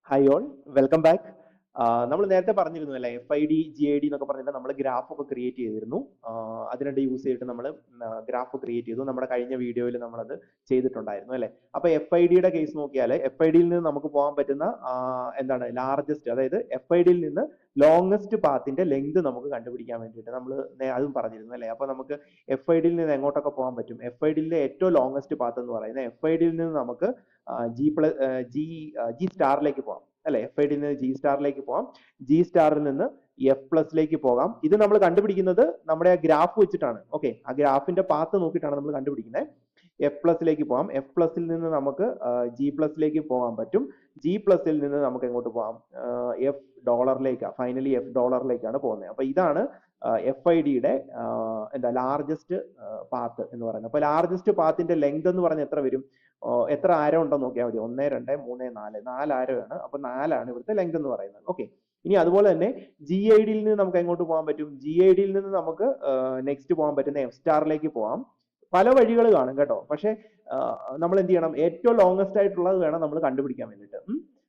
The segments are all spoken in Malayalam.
Hi all, welcome back. നമ്മൾ നേരത്തെ പറഞ്ഞിരുന്നു അല്ലേ, FID GID എന്നൊക്കെ പറഞ്ഞിട്ട് നമ്മൾ ഗ്രാഫ് ഒക്കെ ക്രിയേറ്റ് ചെയ്തിരുന്നു. അതിനായിട്ട് യൂസ് ചെയ്തിട്ട് നമ്മൾ ഗ്രാഫ് ക്രിയേറ്റ് ചെയ്തു. നമ്മുടെ കഴിഞ്ഞ വീഡിയോയിൽ നമ്മളത് ചെയ്തിട്ടുണ്ടായിരുന്നു അല്ലേ. അപ്പോൾ FID-യുടെ കേസ് നോക്കിയാൽ FID-യിൽ നിന്ന് നമുക്ക് പോകാൻ പറ്റുന്ന എന്താണ് ലാർജസ്റ്റ്, അതായത് FID-യിൽ നിന്ന് ലോങ്സ്റ്റ് പാത്തിന്റെ ലെങ്ത് നമുക്ക് കണ്ടുപിടിക്കാൻ വേണ്ടിയിട്ട് നമ്മൾ അതും പറഞ്ഞിരുന്നു അല്ലേ. അപ്പോൾ നമുക്ക് FID-യിൽ നിന്ന് എങ്ങോട്ടൊക്കെ പോകാൻ പറ്റും? FID-യിലെ ഏറ്റവും ലോങ്സ്റ്റ് പാത്ത് എന്ന് പറയുന്നത് FID-യിൽ നിന്ന് നമുക്ക് ജി സ്റ്റാറിലേക്ക് പോകാം അല്ലെ. FID-യിൽ നിന്ന് ജി സ്റ്റാറിലേക്ക് പോകാം, ജി സ്റ്റാറിൽ നിന്ന് F+ലേക്ക് പോകാം. ഇത് നമ്മൾ കണ്ടുപിടിക്കുന്നത് നമ്മുടെ ഗ്രാഫ് വെച്ചിട്ടാണ്. ഓക്കെ, ആ ഗ്രാഫിന്റെ പാത്ത് നോക്കിയിട്ടാണ് നമ്മൾ കണ്ടുപിടിക്കുന്നത്. F+ലേക്ക് പോകാം, F+ൽ നിന്ന് നമുക്ക് G+ലേക്ക് പോകാൻ പറ്റും. G+ൽ നിന്ന് നമുക്ക് എങ്ങോട്ട് പോകാം? $F ഫൈനലി $F പോകുന്നത്. അപ്പൊ ഇതാണ് FID-യുടെ എന്താ ലാർജസ്റ്റ് പാത്ത് എന്ന് പറയുന്നത്. അപ്പൊ ലാർജസ്റ്റ് പാത്തിന്റെ ലെങ്ത് എന്ന് പറഞ്ഞാൽ എത്ര വരും? എത്ര ആരം ഉണ്ടോ നോക്കിയാൽ മതി. 1 2 3 4 4 ആരമാണ്. അപ്പൊ 4 ഇവിടുത്തെ ലെങ്ത് എന്ന് പറയുന്നത്. ഓക്കെ, ഇനി അതുപോലെ തന്നെ GID-യിൽ നിന്ന് നമുക്ക് എങ്ങോട്ട് പോകാൻ പറ്റും? GID-യിൽ നിന്ന് നമുക്ക് നെക്സ്റ്റ് പോകാൻ പറ്റുന്ന F*ലേക്ക് പോകാം. പല വഴികൾ കാണും കേട്ടോ, പക്ഷെ നമ്മൾ എന്ത് ചെയ്യണം? ഏറ്റവും ലോങ്സ്റ്റ് ആയിട്ടുള്ളത് വേണം നമ്മൾ കണ്ടുപിടിക്കാൻ വേണ്ടിയിട്ട്.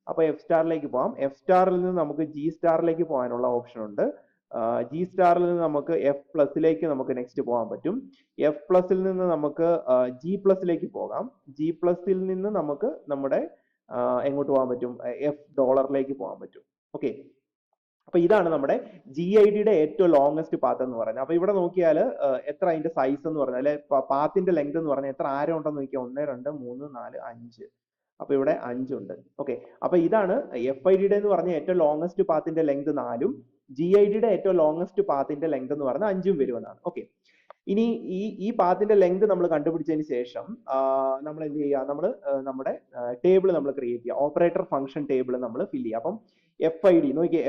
അപ്പൊ F*ലേക്ക് പോകാം. F*ൽ നിന്ന് നമുക്ക് G*ലേക്ക് പോകാനുള്ള ഓപ്ഷൻ ഉണ്ട്. G*ൽ നിന്ന് നമുക്ക് F+ലേക്ക് നമുക്ക് നെക്സ്റ്റ് പോകാൻ പറ്റും. F+ൽ നിന്ന് നമുക്ക് G+ലേക്ക് പോകാം. G+ൽ നിന്ന് നമുക്ക് നമ്മുടെ എങ്ങോട്ട് പോകാൻ പറ്റും? $F പോകാൻ പറ്റും. ഓക്കെ, അപ്പൊ ഇതാണ് നമ്മുടെ GID-യുടെ ഏറ്റവും ലോങ്സ്റ്റ് പാത്ത് എന്ന് പറയുന്നത്. അപ്പൊ ഇവിടെ നോക്കിയാൽ എത്ര അതിന്റെ സൈസ് എന്ന് പറഞ്ഞാൽ, പാത്തിന്റെ ലെങ്ത് എന്ന് പറഞ്ഞാൽ എത്ര ആരം ഉണ്ടെന്ന് നോക്കിയാൽ 1 2 3 4 5. അപ്പൊ ഇവിടെ 5 ഉണ്ട്. ഓക്കെ, അപ്പൊ ഇതാണ് FID-യുടെ എന്ന് പറഞ്ഞ ഏറ്റവും ലോങ്സ്റ്റ് പാത്തിന്റെ ലെങ്ത് 4-ഉം GID-യുടെ ഏറ്റവും ലോങ്സ്റ്റ് പാത്തിന്റെ ലെങ്ത് എന്ന് പറഞ്ഞാൽ 5-ഉം വരുമെന്നാണ്. ഓക്കെ, ഇനി ഈ പാത്തിന്റെ ലെങ്ത് നമ്മൾ കണ്ടുപിടിച്ചതിന് ശേഷം നമ്മൾ എന്ത് ചെയ്യുക? നമ്മൾ നമ്മുടെ ടേബിൾ നമ്മൾ ക്രിയേറ്റ് ചെയ്യുക. ഓപ്പറേറ്റർ ഫംഗ്ഷൻ ടേബിൾ നമ്മൾ ഫില്ല് ചെയ്യുക. അപ്പം FID നോക്കിയേ,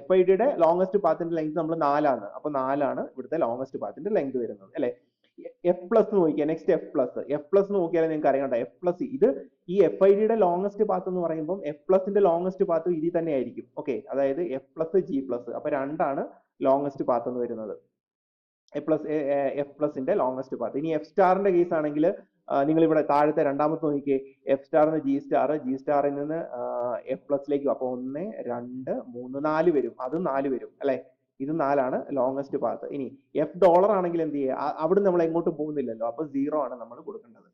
FID-യുടെ ലോങ്സ്റ്റ് പാത്തിന്റെ ലെങ്ത് നമ്മൾ 4 ആണ്. അപ്പൊ 4 ആണ് ഇവിടുത്തെ ലോങ്സ്റ്റ് പാത്തിന്റെ ലെങ്ത് വരുന്നത് അല്ലെ. F+ നോക്കിയാൽ, നെക്സ്റ്റ് F+ നോക്കിയാൽ നിങ്ങൾക്ക് അറിയണ്ട, F+ ഇത് ഈ FID-യുടെ ലോങ്സ്റ്റ് പാത്ത് എന്ന് പറയുമ്പോൾ F+ന്റെ ലോങ്സ്റ്റ് പാത്ത് ഇതിൽ തന്നെ ആയിരിക്കും. ഓക്കെ, അതായത് F+G+, അപ്പൊ 2 ആണ് ലോങ്സ്റ്റ് പാത്ത് എന്ന് വരുന്നത്. F+ന്റെ ലോങ്സ്റ്റ് പാത്ത്. ഇനി F*ന്റെ കേസ് ആണെങ്കിൽ നിങ്ങൾ ഇവിടെ താഴത്തെ രണ്ടാമത്തെ നോക്കിയേ, F*ൽ നിന്ന് G*ൽ നിന്ന് F+ലേക്ക്. അപ്പൊ 1 2 3 4 വരും, അതും 4 വരും അല്ലെ. ഇത് 4 ആണ് ലോങ്സ്റ്റ് പാത്ത്. ഇനി $, ആണെങ്കിൽ എന്ത് ചെയ്യുക? അവിടെ നമ്മൾ എങ്ങോട്ടും പോകുന്നില്ലല്ലോ, അപ്പൊ 0 ആണ് നമ്മൾ കൊടുക്കേണ്ടത്.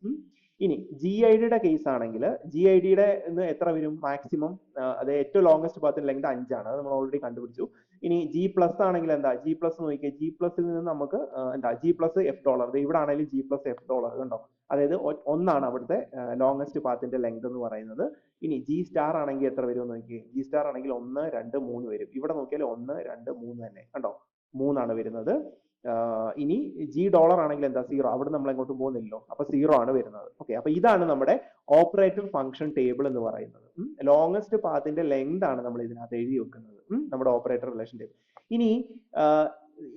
ഇനി GID-യുടെ കേസ് ആണെങ്കിൽ GID-യുടെ എത്ര വരും മാക്സിമം? അത് ഏറ്റവും ലോങ്സ്റ്റ് പാത്തിന്റെ ലെങ്ത് 5 ആണ്, അത് നമ്മൾ ഓൾറെഡി കണ്ടുപിടിച്ചു. ഇനി G+ ആണെങ്കിൽ എന്താ? G+ നോക്കിയാൽ G+ൽ നിന്ന് നമുക്ക് എന്താ? G+ $. ഇവിടെ ആണെങ്കിലും G+ $, കണ്ടോ? അതായത് 1 ആണ് അവിടുത്തെ ലോങ്സ്റ്റ് പാത്തിന്റെ ലെങ്ത് എന്ന് പറയുന്നത്. ഇനി G* ആണെങ്കിൽ എത്ര വരും നോക്കിയേ. G* ആണെങ്കിൽ 1 2 3 വരും. ഇവിടെ നോക്കിയാൽ 1 2 3 തന്നെ, കണ്ടോ? 3 ആണ് വരുന്നത്. ഇനി $, ആണെങ്കിൽ എന്താ? 0. അവിടെ നമ്മൾ എങ്ങോട്ടും പോകുന്നില്ലല്ലോ, അപ്പൊ 0 ആണ് വരുന്നത്. ഓക്കെ, അപ്പൊ ഇതാണ് നമ്മുടെ ഓപ്പറേറ്റർ ഫംഗ്ഷൻ ടേബിൾ എന്ന് പറയുന്നത്. ലോങ്സ്റ്റ് പാത്തിന്റെ ലെങ്ത് ആണ് നമ്മൾ ഇതിനകത്ത് എഴുതി വെക്കുന്നത്, നമ്മുടെ ഓപ്പറേറ്റർ റിലേഷൻ ടേബിൾ. ഇനി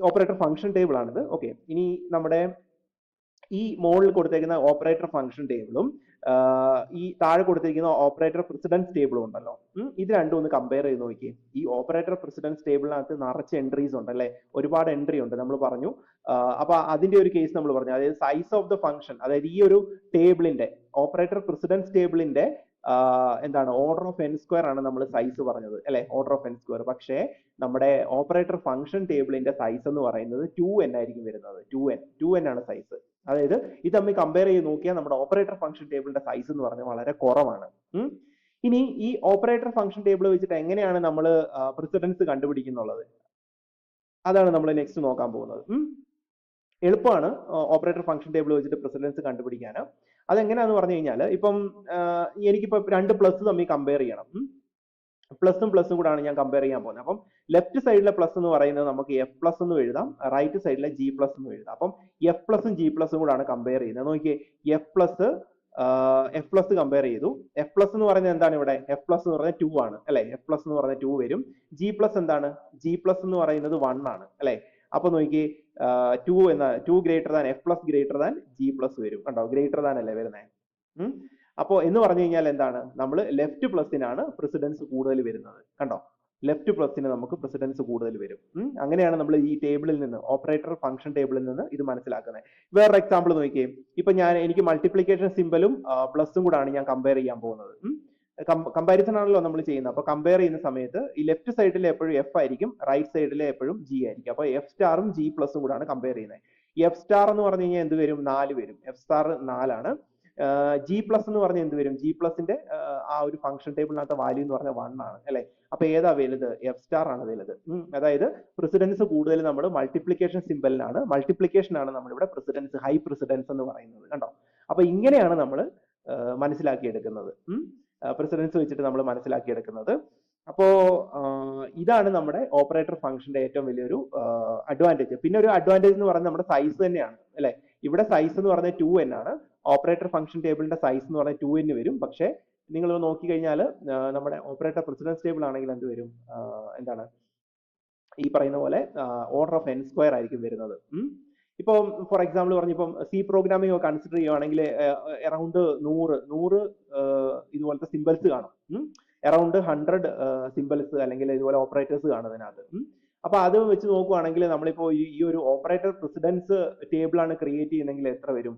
ഓപ്പറേറ്റർ ഫംഗ്ഷൻ ടേബിൾ ആണിത്. ഓക്കെ, ഇനി നമ്മുടെ ഈ മുകളിൽ കൊടുത്തേക്കുന്ന ഓപ്പറേറ്റർ ഫംഗ്ഷൻ ടേബിളും ഈ താഴെ കൊടുത്തിരിക്കുന്ന ഓപ്പറേറ്റർ പ്രസിഡൻസ് ടേബിളും ഉണ്ടല്ലോ, ഇത് രണ്ടും ഒന്ന് കമ്പയർ ചെയ്ത് നോക്കിയേ. ഈ ഓപ്പറേറ്റർ പ്രസിഡൻസ് ടേബിളിനകത്ത് നിറച്ച് എൻട്രീസ് ഉണ്ട് അല്ലെ, ഒരുപാട് എൻട്രി ഉണ്ട് നമ്മൾ പറഞ്ഞു. അപ്പൊ അതിന്റെ ഒരു കേസ് നമ്മൾ പറഞ്ഞു, അതായത് സൈസ് ഓഫ് ദ ഫംഗ്ഷൻ, അതായത് ഈ ഒരു ടേബിളിന്റെ ഓപ്പറേറ്റർ പ്രസിഡൻസ് ടേബിളിന്റെ എന്താണ് ഓർഡർ ഓഫ് n² ആണ് നമ്മൾ സൈസ് പറഞ്ഞത് അല്ലെ, ഓർഡർ ഓഫ് n². പക്ഷേ നമ്മുടെ ഓപ്പറേറ്റർ ഫംഗ്ഷൻ ടേബിളിന്റെ സൈസ് എന്ന് പറയുന്നത് 2n ആയിരിക്കും വരുന്നത്. 2n ആണ് സൈസ്. അതായത് ഇത് തമ്മിൽ കമ്പയർ ചെയ്ത് നോക്കിയാൽ നമ്മുടെ ഓപ്പറേറ്റർ ഫംഗ്ഷൻ ടേബിളിന്റെ സൈസ് എന്ന് പറഞ്ഞാൽ വളരെ കുറവാണ്. ഇനി ഈ ഓപ്പറേറ്റർ ഫംഗ്ഷൻ ടേബിൾ വെച്ചിട്ട് എങ്ങനെയാണ് നമ്മൾ പ്രസിഡൻസ് കണ്ടുപിടിക്കുന്നുള്ളത്, അതാണ് നമ്മൾ നെക്സ്റ്റ് നോക്കാൻ പോകുന്നത്. എളുപ്പമാണ് ഓപ്പറേറ്റർ ഫംഗ്ഷൻ ടേബിൾ വെച്ചിട്ട് പ്രസിഡൻസ് കണ്ടുപിടിക്കാൻ. അതെങ്ങനെയാന്ന് പറഞ്ഞു കഴിഞ്ഞാൽ, ഇപ്പം എനിക്കിപ്പോ 2 പ്ലസ് തമ്മിൽ കമ്പയർ ചെയ്യണം. പ്ലസും കൂടാണ് ഞാൻ കമ്പയർ ചെയ്യാൻ പോകുന്നത്. അപ്പം ലെഫ്റ്റ് സൈഡിലെ പ്ലസ് എന്ന് പറയുന്നത് നമുക്ക് F+ എന്നും എഴുതാം, റൈറ്റ് സൈഡിലെ G+ എന്നും എഴുതാം. അപ്പം F+ഉം G+ കൂടാണ് കമ്പയർ ചെയ്യുന്നത്. നോക്കിയേ, F+ കമ്പയർ ചെയ്തു. F+ എന്ന് പറയുന്നത് എന്താണ്? ഇവിടെ F+ എന്ന് പറയുന്നത് 2 ആണ് അല്ലെ. F+ എന്ന് പറയുന്നത് 2 വരും. G+ എന്താണ്? G+ എന്ന് പറയുന്നത് 1 ആണ് അല്ലെ. അപ്പൊ നോക്കിയേ, 2 greater than F+ greater than G+ വരും, കണ്ടോ? ഗ്രേറ്റർ ദാൻ അല്ലേ വരുന്നത്. അപ്പോ എന്ന് പറഞ്ഞു കഴിഞ്ഞാൽ എന്താണ്? നമ്മൾ ലെഫ്റ്റ് പ്ലസിനാണ് പ്രസിഡൻസ് കൂടുതൽ വരുന്നത്, കണ്ടോ? ലെഫ്റ്റ് പ്ലസിന് നമുക്ക് പ്രസിഡൻസ് കൂടുതൽ വരും. അങ്ങനെയാണ് നമ്മൾ ഈ ടേബിളിൽ നിന്ന്, ഓപ്പറേറ്റർ ഫംഗ്ഷൻ ടേബിളിൽ നിന്ന് ഇത് മനസ്സിലാക്കുന്നത്. വേറൊരു എക്സാമ്പിൾ നോക്കിയേ. ഇപ്പൊ എനിക്ക് മൾട്ടിപ്ലിക്കേഷൻ സിമ്പലും പ്ലസും കൂടാണ് ഞാൻ കമ്പയർ ചെയ്യാൻ പോകുന്നത്. കമ്പാരിസൺ ആണല്ലോ നമ്മൾ ചെയ്യുന്നത്. അപ്പൊ കമ്പയർ ചെയ്യുന്ന സമയത്ത് ഈ ലെഫ്റ്റ് സൈഡിൽ എപ്പോഴും എഫ് ആയിരിക്കും, റൈറ്റ് സൈഡിൽ എപ്പോഴും ജി ആയിരിക്കും. അപ്പൊ എഫ് സ്റ്റാറും ജി പ്ലസും കൂടാണ് കമ്പയർ ചെയ്യുന്നത്. എഫ് സ്റ്റാർ എന്ന് പറഞ്ഞു കഴിഞ്ഞാൽ എന്ത് വരും? 4 വരും. എഫ് സ്റ്റാർ 4 ആണ്. ജി പ്ലസ് എന്ന് പറഞ്ഞാൽ എന്ത് വരും? ജി പ്ലസിന്റെ ആ ഒരു ഫംഗ്ഷൻ ടേബിളിനകത്ത് വാല്യൂ എന്ന് പറഞ്ഞാൽ 1 ആണ് അല്ലെ. അപ്പൊ ഏതാ വലുത്? എഫ് സ്റ്റാർ ആണ് വലുത്. അതായത് പ്രസിഡൻസ് കൂടുതൽ നമ്മൾ മൾട്ടിപ്ലിക്കേഷൻ സിമ്പലിനാണ്, മൾട്ടിപ്ലിക്കേഷൻ ആണ് നമ്മളിവിടെ പ്രസിഡൻസ്, ഹൈ പ്രസിഡൻസ് എന്ന് പറയുന്നത്. കണ്ടോ? അപ്പൊ ഇങ്ങനെയാണ് നമ്മൾ മനസ്സിലാക്കിയെടുക്കുന്നത്. പ്രസിഡൻസ് വെച്ചിട്ട് നമ്മൾ മനസ്സിലാക്കിയെടുക്കുന്നത്. അപ്പോ ഇതാണ് നമ്മുടെ ഓപ്പറേറ്റർ ഫംഗ്ഷന്റെ ഏറ്റവും വലിയൊരു അഡ്വാൻറ്റേജ്. പിന്നെ ഒരു അഡ്വാൻറ്റേജ് എന്ന് പറയുന്നത് നമ്മുടെ സൈസ് തന്നെയാണ് അല്ലെ. ഇവിടെ സൈസ് എന്ന് പറഞ്ഞാൽ 2n ആണ്. ഓപ്പറേറ്റർ ഫംഗ്ഷൻ ടേബിളിന്റെ സൈസ് എന്ന് പറഞ്ഞാൽ 2n വരും. പക്ഷേ നിങ്ങൾ നോക്കി കഴിഞ്ഞാൽ നമ്മുടെ ഓപ്പറേറ്റർ പ്രസിഡൻസ് ടേബിൾ ആണെങ്കിൽ എന്ത് വരും? എന്താണ് ഈ പറയുന്ന പോലെ ഓർഡർ ഓഫ് n സ്ക്വയർ ആയിരിക്കും വരുന്നത്. ഇപ്പോൾ ഫോർ എക്സാമ്പിൾ പറഞ്ഞിപ്പം സി പ്രോഗ്രാമിംഗ് കൺസിഡർ ചെയ്യുവാണെങ്കിൽ അറൗണ്ട് 100 ഇതുപോലത്തെ സിമ്പിൾസ് കാണും. അറൗണ്ട് 100 സിമ്പിൾസ് അല്ലെങ്കിൽ ഇതുപോലെ ഓപ്പറേറ്റേഴ്സ് കാണും അതിനകത്ത്. അപ്പൊ അത് വെച്ച് നോക്കുവാണെങ്കിൽ നമ്മളിപ്പോ ഈ ഒരു ഓപ്പറേറ്റർ പ്രസിഡൻസ് ടേബിൾ ആണ് ക്രിയേറ്റ് ചെയ്യുന്നെങ്കിൽ എത്ര വരും?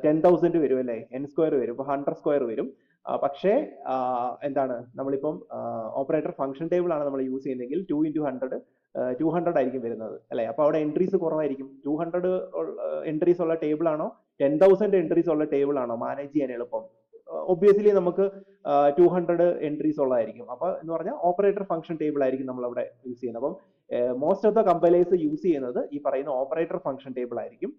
10,000 വരും അല്ലെ. n സ്ക്വയർ വരും, ഇപ്പൊ 100 സ്ക്വയർ വരും. പക്ഷേ എന്താണ് നമ്മളിപ്പം ഓപ്പറേറ്റർ ഫംഗ്ഷൻ ടേബിൾ ആണ് നമ്മൾ യൂസ് ചെയ്യുന്നതെങ്കിൽ 2 into 100 200 ആയിരിക്കും വരുന്നത് അല്ലെ. അപ്പൊ അവിടെ എൻട്രീസ് കുറവായിരിക്കും. 200 എൻട്രീസ് ഉള്ള ടേബിൾ ആണോ 10,000 എൻട്രീസ് ഉള്ള ടേബിൾ ആണോ മാനേജ് ചെയ്യാൻ എളുപ്പം? ഒബ്വിയസ്ലി നമുക്ക് 200 എൻട്രീസ് ഉള്ളതായിരിക്കും. അപ്പൊ എന്ന് പറഞ്ഞാൽ ഓപ്പറേറ്റർ ഫംഗ്ഷൻ ടേബിൾ ആയിരിക്കും നമ്മൾ അവിടെ യൂസ് ചെയ്യുന്നത്. അപ്പം most of the compilers use ചെയ്യുന്നത് ഈ പറയുന്ന ഓപ്പറേറ്റർ ഫംഗ്ഷൻ ടേബിൾ ആയിരിക്കും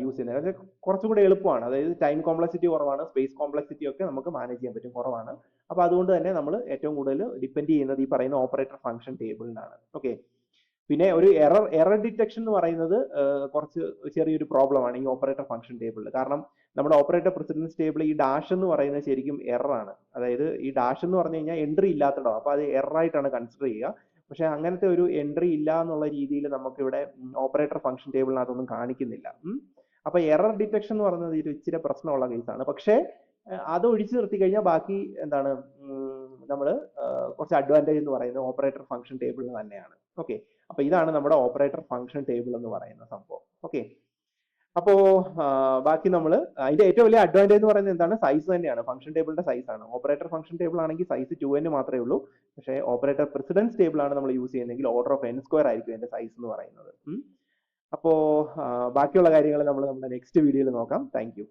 യൂസ് ചെയ്യുന്നത്. അത് കുറച്ചുകൂടി എളുപ്പമാണ്. അതായത് ടൈം കോംപ്ലക്സിറ്റി കുറവാണ്, സ്പേസ് കോംപ്ലക്സിറ്റി ഒക്കെ നമുക്ക് മാനേജ് ചെയ്യാൻ പറ്റും, കുറവാണ്. അപ്പൊ അതുകൊണ്ട് തന്നെ നമ്മൾ ഏറ്റവും കൂടുതൽ ഡിപ്പെൻഡ് ചെയ്യുന്നത് ഈ പറയുന്ന ഓപ്പറേറ്റർ ഫംഗ്ഷൻ ടേബിളിനാണ്. ഓക്കെ. പിന്നെ ഒരു എറർ ഡിറ്റക്ഷൻ എന്ന് പറയുന്നത് കുറച്ച് ചെറിയൊരു പ്രോബ്ലം ആണ് ഈ ഓപ്പറേറ്റർ ഫംഗ്ഷൻ ടേബിളിൽ. കാരണം നമ്മുടെ ഓപ്പറേറ്റർ പ്രസിഡൻസ് ടേബിൾ ഈ ഡാഷ് എന്ന് പറയുന്നത് ശരിക്കും എറർ ആണ്. അതായത് ഈ ഡാഷ് എന്ന് പറഞ്ഞു കഴിഞ്ഞാൽ എൻട്രി ഇല്ലാത്തടോ, അപ്പൊ അത് എറർ ആയിട്ടാണ് കൺസിഡർ ചെയ്യുക. പക്ഷെ അങ്ങനത്തെ ഒരു എൻട്രി ഇല്ല എന്നുള്ള രീതിയിൽ നമുക്ക് ഇവിടെ ഓപ്പറേറ്റർ ഫംഗ്ഷൻ ടേബിളിനകത്തൊന്നും കാണിക്കുന്നില്ല. അപ്പൊ എറർ ഡിറ്റക്ഷൻ എന്ന് പറയുന്നത് ഒരു ഇച്ചിരി പ്രശ്നമുള്ള കേസാണ്. പക്ഷേ അത് ഒഴിച്ചു നിർത്തി കഴിഞ്ഞാൽ ബാക്കി എന്താണ് നമ്മൾ കുറച്ച് അഡ്വാൻറ്റേജ് എന്ന് പറയുന്നത് ഓപ്പറേറ്റർ ഫംഗ്ഷൻ ടേബിളിന് തന്നെയാണ്. ഓക്കെ. അപ്പൊ ഇതാണ് നമ്മുടെ ഓപ്പറേറ്റർ ഫംഗ്ഷൻ ടേബിൾ എന്ന് പറയുന്ന സംഭവം. ഓക്കെ. അപ്പോ ബാക്കി നമ്മൾ അതിന്റെ ഏറ്റവും വലിയ അഡ്വാൻറ്റേജ് എന്ന് പറയുന്നത് എന്താണ്? സൈസ് തന്നെയാണ്. ഫംഗ്ഷൻ ടേബിളിന്റെ സൈസ് ആണ്. ഓപ്പറേറ്റർ ഫംഗ്ഷൻ ടേബിൾ ആണെങ്കിൽ സൈസ് 2n മാത്രമേ ഉള്ളൂ. പക്ഷേ ഓപ്പറേറ്റർ പ്രസിഡൻസ് ടേബിൾ ആണ് നമ്മൾ യൂസ് ചെയ്യുന്നതെങ്കിൽ ഓർഡർ ഓഫ് n സ്ക്വയർ ആയിരിക്കും അതിന്റെ സൈസ് എന്ന് പറയുന്നത്. അപ്പോ ബാക്കിയുള്ള കാര്യങ്ങൾ നമ്മൾ നമ്മുടെ നെക്സ്റ്റ് വീഡിയോയിൽ നോക്കാം. Thank you.